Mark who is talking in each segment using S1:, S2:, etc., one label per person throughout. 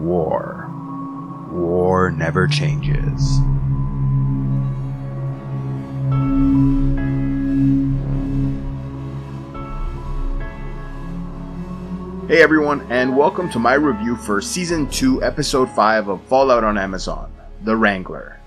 S1: war. War never changes. Hey everyone, and welcome to my review for Season 2, Episode 5 of Fallout on Amazon, The Wrangler.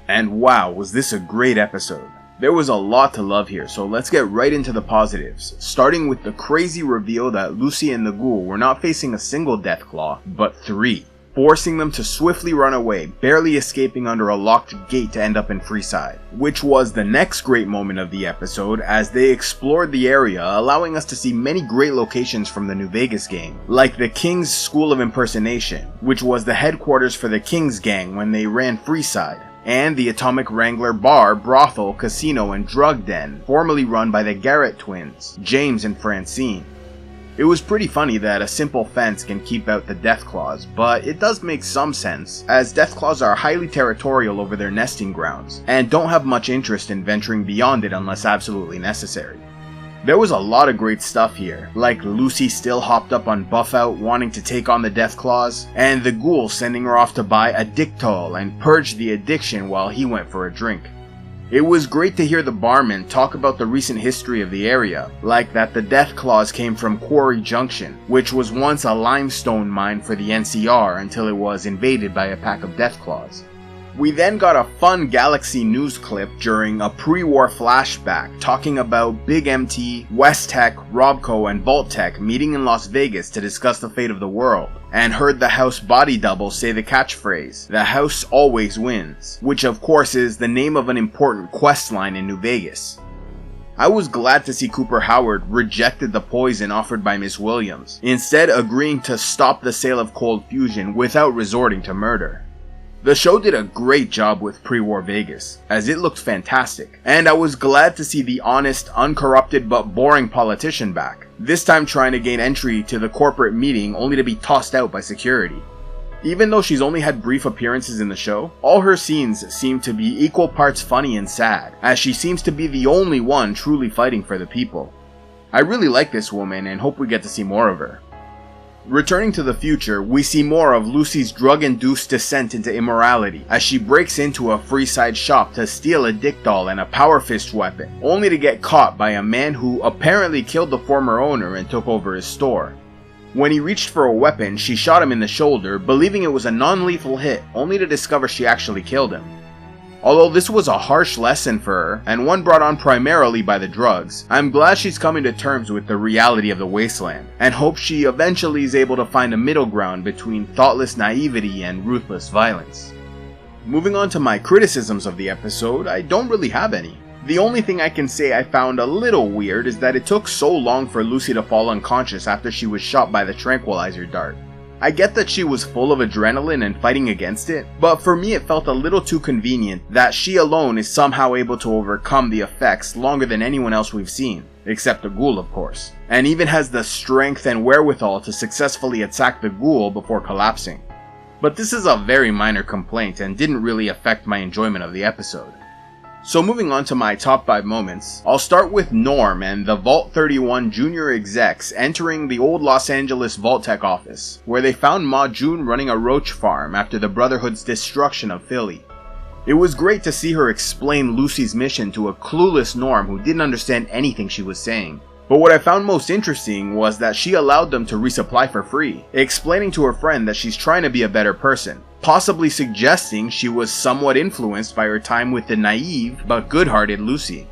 S1: And wow, was this a great episode. There was a lot to love here, so let's get right into the positives, starting with the crazy reveal that Lucy and the ghoul were not facing a single Deathclaw, but 3, forcing them to swiftly run away, barely escaping under a locked gate to end up in Freeside, which was the next great moment of the episode as they explored the area, allowing us to see many great locations from the New Vegas game, like the King's School of Impersonation, which was the headquarters for the King's Gang when they ran Freeside, and the Atomic Wrangler bar, brothel, casino, and drug den, formerly run by the Garrett twins, James and Francine. It was pretty funny that a simple fence can keep out the Deathclaws, but it does make some sense, as Deathclaws are highly territorial over their nesting grounds, and don't have much interest in venturing beyond it unless absolutely necessary. There was a lot of great stuff here, like Lucy still hopped up on Buffout wanting to take on the Deathclaws, and the ghoul sending her off to buy a Dictol and purge the addiction while he went for a drink. It was great to hear the barman talk about the recent history of the area, like that the Deathclaws came from Quarry Junction, which was once a limestone mine for the NCR until it was invaded by a pack of Deathclaws. We then got a fun Galaxy news clip during a pre-war flashback talking about Big MT, West Tech, Robco, and Vault Tech meeting in Las Vegas to discuss the fate of the world, and heard the House body double say the catchphrase, "The House always wins," which of course is the name of an important quest line in New Vegas. I was glad to see Cooper Howard rejected the poison offered by Miss Williams, instead agreeing to stop the sale of cold fusion without resorting to murder. The show did a great job with pre-war Vegas, as it looked fantastic, and I was glad to see the honest, uncorrupted but boring politician back, this time trying to gain entry to the corporate meeting only to be tossed out by security. Even though she's only had brief appearances in the show, all her scenes seem to be equal parts funny and sad, as she seems to be the only one truly fighting for the people. I really like this woman and hope we get to see more of her. Returning to the future, we see more of Lucy's drug-induced descent into immorality as she breaks into a Freeside shop to steal a Dictol and a Power Fist weapon, only to get caught by a man who apparently killed the former owner and took over his store. When he reached for a weapon, she shot him in the shoulder, believing it was a non-lethal hit, only to discover she actually killed him. Although this was a harsh lesson for her, and one brought on primarily by the drugs, I'm glad she's coming to terms with the reality of the wasteland, and hope she eventually is able to find a middle ground between thoughtless naivety and ruthless violence. Moving on to my criticisms of the episode, I don't really have any. The only thing I can say I found a little weird is that it took so long for Lucy to fall unconscious after she was shot by the tranquilizer dart. I get that she was full of adrenaline and fighting against it, but for me it felt a little too convenient that she alone is somehow able to overcome the effects longer than anyone else we've seen, except the ghoul of course, and even has the strength and wherewithal to successfully attack the ghoul before collapsing. But this is a very minor complaint and didn't really affect my enjoyment of the episode. So moving on to my top 5 moments, I'll start with Norm and the Vault 31 junior execs entering the old Los Angeles Vault-Tec office, where they found Ma June running a roach farm after the Brotherhood's destruction of Philly. It was great to see her explain Lucy's mission to a clueless Norm who didn't understand anything she was saying. But what I found most interesting was that she allowed them to resupply for free, explaining to her friend that she's trying to be a better person, possibly suggesting she was somewhat influenced by her time with the naive but good-hearted Lucy.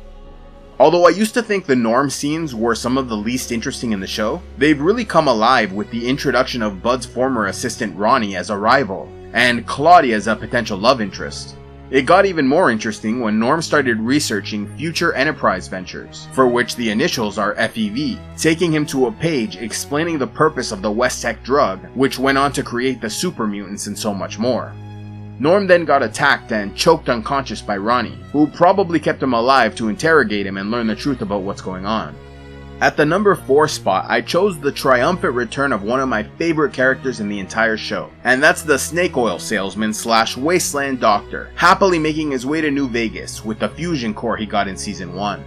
S1: Although I used to think the Norm scenes were some of the least interesting in the show, they've really come alive with the introduction of Bud's former assistant Ronnie as a rival, and Claudia as a potential love interest. It got even more interesting when Norm started researching future Enterprise ventures, for which the initials are FEV, taking him to a page explaining the purpose of the West Tech drug, which went on to create the super mutants and so much more. Norm then got attacked and choked unconscious by Ronnie, who probably kept him alive to interrogate him and learn the truth about what's going on. At the number 4 spot, I chose the triumphant return of one of my favorite characters in the entire show, and that's the snake oil salesman / wasteland doctor, happily making his way to New Vegas with the fusion core he got in season 1.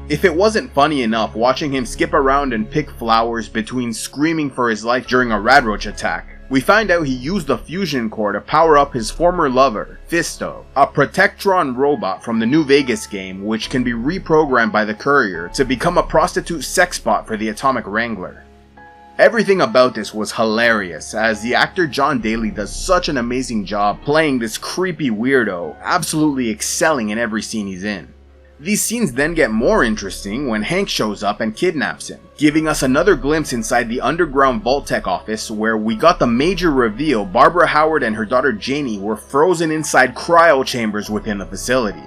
S1: If it wasn't funny enough watching him skip around and pick flowers between screaming for his life during a radroach attack, We find out he used the fusion core to power up his former lover, Fisto, a Protectron robot from the New Vegas game which can be reprogrammed by the courier to become a prostitute sex bot for the Atomic Wrangler. Everything about this was hilarious, as the actor John Daly does such an amazing job playing this creepy weirdo, absolutely excelling in every scene he's in. These scenes then get more interesting when Hank shows up and kidnaps him, giving us another glimpse inside the underground Vault-Tec office where we got the major reveal Barbara Howard and her daughter Janie were frozen inside cryo chambers within the facility.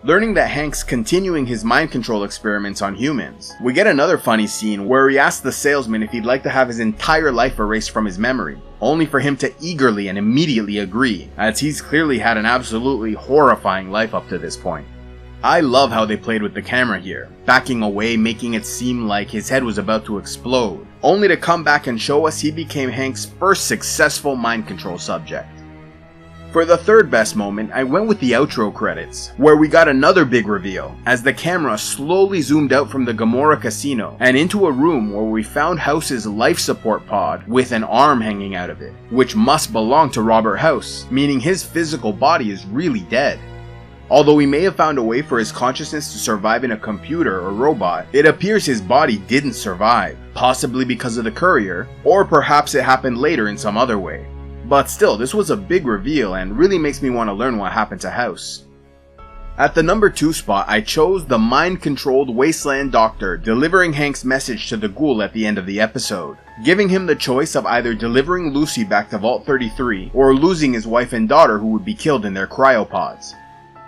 S1: Learning that Hank's continuing his mind control experiments on humans, we get another funny scene where he asks the salesman if he'd like to have his entire life erased from his memory, only for him to eagerly and immediately agree, as he's clearly had an absolutely horrifying life up to this point. I love how they played with the camera here, backing away, making it seem like his head was about to explode, only to come back and show us he became Hank's first successful mind control subject. For the third best moment, I went with the outro credits, where we got another big reveal, as the camera slowly zoomed out from the Gomorrah casino and into a room where we found House's life support pod with an arm hanging out of it, which must belong to Robert House, meaning his physical body is really dead. Although he may have found a way for his consciousness to survive in a computer or robot, it appears his body didn't survive, possibly because of the courier, or perhaps it happened later in some other way. But still, this was a big reveal and really makes me want to learn what happened to House. At the number 2 spot, I chose the mind-controlled wasteland doctor delivering Hank's message to the ghoul at the end of the episode, giving him the choice of either delivering Lucy back to Vault 33 or losing his wife and daughter who would be killed in their cryopods.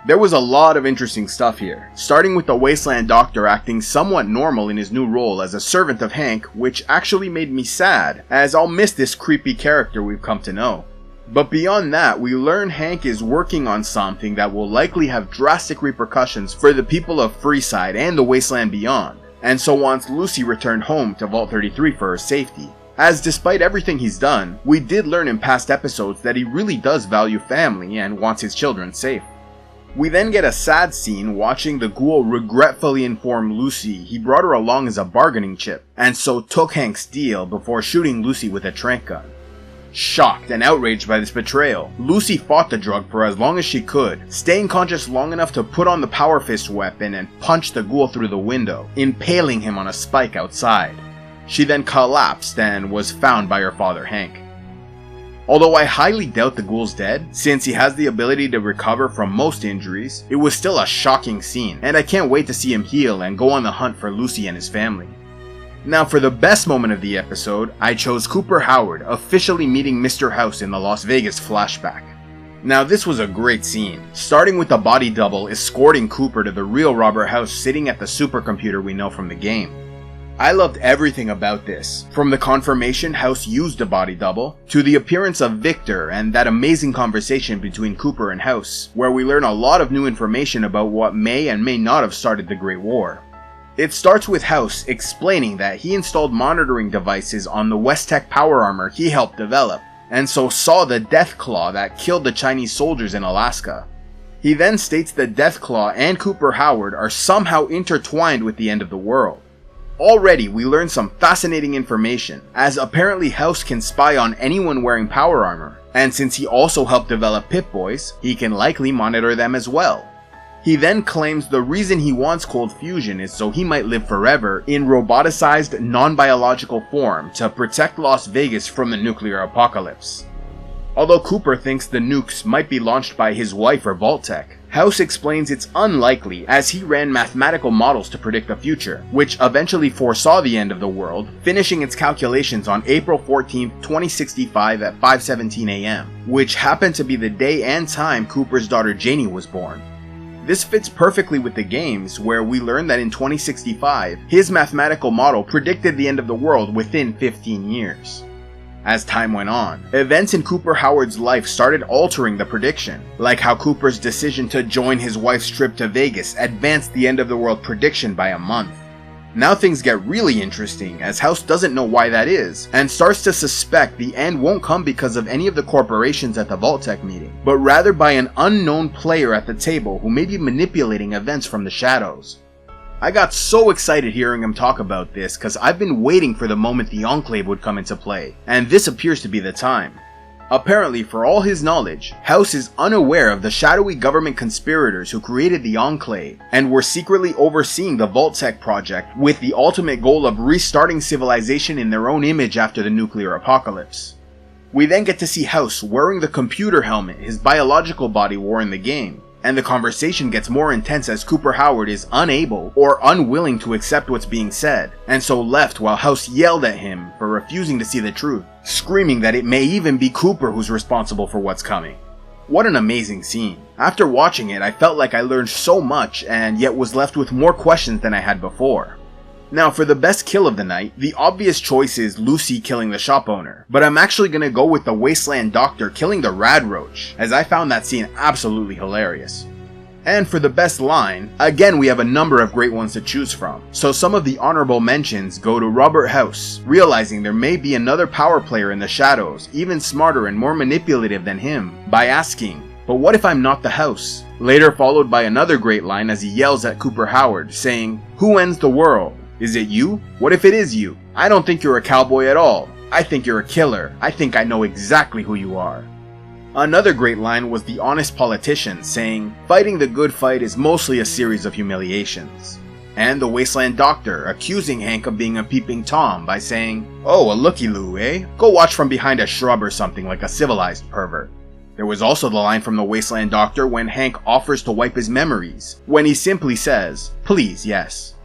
S1: There was a lot of interesting stuff here, starting with the wasteland doctor acting somewhat normal in his new role as a servant of Hank, which actually made me sad, as I'll miss this creepy character we've come to know. But beyond that, we learn Hank is working on something that will likely have drastic repercussions for the people of Freeside and the wasteland beyond, and so wants Lucy returned home to Vault 33 for her safety. As despite everything he's done, we did learn in past episodes that he really does value family and wants his children safe. We then get a sad scene watching the ghoul regretfully inform Lucy he brought her along as a bargaining chip, and so took Hank's deal before shooting Lucy with a tranq gun. Shocked and outraged by this betrayal, Lucy fought the drug for as long as she could, staying conscious long enough to put on the Power Fist weapon and punch the ghoul through the window, impaling him on a spike outside. She then collapsed and was found by her father Hank. Although I highly doubt the ghoul's dead, since he has the ability to recover from most injuries, it was still a shocking scene, and I can't wait to see him heal and go on the hunt for Lucy and his family. Now for the best moment of the episode, I chose Cooper Howard officially meeting Mr. House in the Las Vegas flashback. Now this was a great scene, starting with the body double escorting Cooper to the real Robert House sitting at the supercomputer we know from the game. I loved everything about this, from the confirmation House used a body double, to the appearance of Victor and that amazing conversation between Cooper and House, where we learn a lot of new information about what may and may not have started the Great War. It starts with House explaining that he installed monitoring devices on the West-Tech power armor he helped develop, and so saw the Death Claw that killed the Chinese soldiers in Alaska. He then states that Death Claw and Cooper Howard are somehow intertwined with the end of the world. Already, we learn some fascinating information, as apparently House can spy on anyone wearing power armor, and since he also helped develop Pip-Boys, he can likely monitor them as well. He then claims the reason he wants cold fusion is so he might live forever in roboticized, non-biological form to protect Las Vegas from the nuclear apocalypse. Although Cooper thinks the nukes might be launched by his wife or Vault-Tec, House explains it's unlikely as he ran mathematical models to predict the future, which eventually foresaw the end of the world, finishing its calculations on April 14, 2065 at 5:17 a.m., which happened to be the day and time Cooper's daughter Janie was born. This fits perfectly with the games, where we learn that in 2065, his mathematical model predicted the end of the world within 15 years. As time went on, events in Cooper Howard's life started altering the prediction, like how Cooper's decision to join his wife's trip to Vegas advanced the end of the world prediction by a month. Now things get really interesting, as House doesn't know why that is, and starts to suspect the end won't come because of any of the corporations at the Vault-Tec meeting, but rather by an unknown player at the table who may be manipulating events from the shadows. I got so excited hearing him talk about this because I've been waiting for the moment the Enclave would come into play, and this appears to be the time. Apparently, for all his knowledge, House is unaware of the shadowy government conspirators who created the Enclave and were secretly overseeing the Vault-Tec project with the ultimate goal of restarting civilization in their own image after the nuclear apocalypse. We then get to see House wearing the computer helmet his biological body wore in the game, and the conversation gets more intense as Cooper Howard is unable or unwilling to accept what's being said, and so left while House yelled at him for refusing to see the truth, screaming that it may even be Cooper who's responsible for what's coming. What an amazing scene. After watching it, I felt like I learned so much and yet was left with more questions than I had before. Now, for the best kill of the night, the obvious choice is Lucy killing the shop owner, but I'm actually gonna go with the Wasteland Doctor killing the Rad Roach, as I found that scene absolutely hilarious. And for the best line, again we have a number of great ones to choose from, so some of the honorable mentions go to Robert House, realizing there may be another power player in the shadows, even smarter and more manipulative than him, by asking, "But what if I'm not the House?" Later followed by another great line as he yells at Cooper Howard, saying, "Who ends the world? Is it you? What if it is you? I don't think you're a cowboy at all. I think you're a killer. I think I know exactly who you are." Another great line was the honest politician saying, "Fighting the good fight is mostly a series of humiliations." And the Wasteland Doctor accusing Hank of being a peeping Tom by saying, "Oh, a looky-loo, eh? Go watch from behind a shrub or something like a civilized pervert." There was also the line from the Wasteland Doctor when Hank offers to wipe his memories, when he simply says, "Please, yes."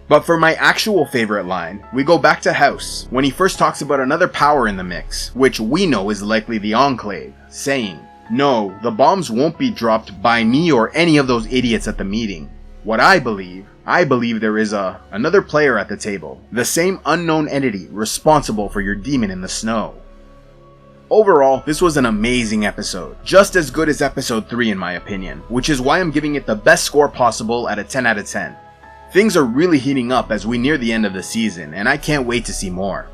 S1: But for my actual favorite line, we go back to House, when he first talks about another power in the mix, which we know is likely the Enclave, saying, "No, the bombs won't be dropped by me or any of those idiots at the meeting. What I believe there is another player at the table, the same unknown entity responsible for your demon in the snow." Overall, this was an amazing episode, just as good as episode 3 in my opinion, which is why I'm giving it the best score possible at a 10 out of 10. Things are really heating up as we near the end of the season, and I can't wait to see more.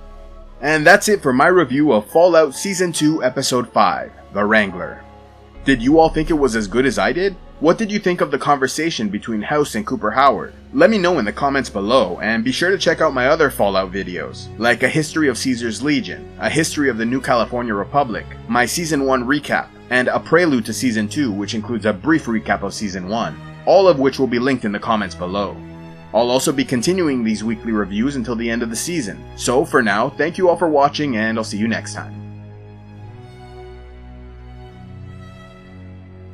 S1: And that's it for my review of Fallout Season 2 Episode 5, The Wrangler. Did you all think it was as good as I did? What did you think of the conversation between House and Cooper Howard? Let me know in the comments below, and be sure to check out my other Fallout videos, like a history of Caesar's Legion, a history of the New California Republic, my Season 1 recap, and a prelude to Season 2 which includes a brief recap of Season 1, all of which will be linked in the comments below. I'll also be continuing these weekly reviews until the end of the season. So for now, thank you all for watching, and I'll see you next time.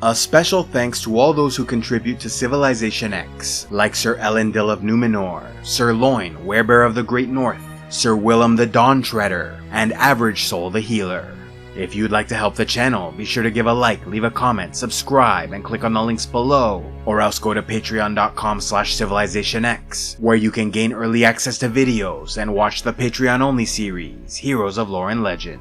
S1: A special thanks to all those who contribute to CivilizationEx, like Sir Elendil of Numenor, Sir Loin, Werebear of the Great North, Sir Willem the Dawn Treader, and Average Soul the Healer. If you'd like to help the channel, be sure to give a like, leave a comment, subscribe, and click on the links below, or else go to patreon.com/CivilizationEx, where you can gain early access to videos and watch the Patreon-only series, Heroes of Lore and Legend.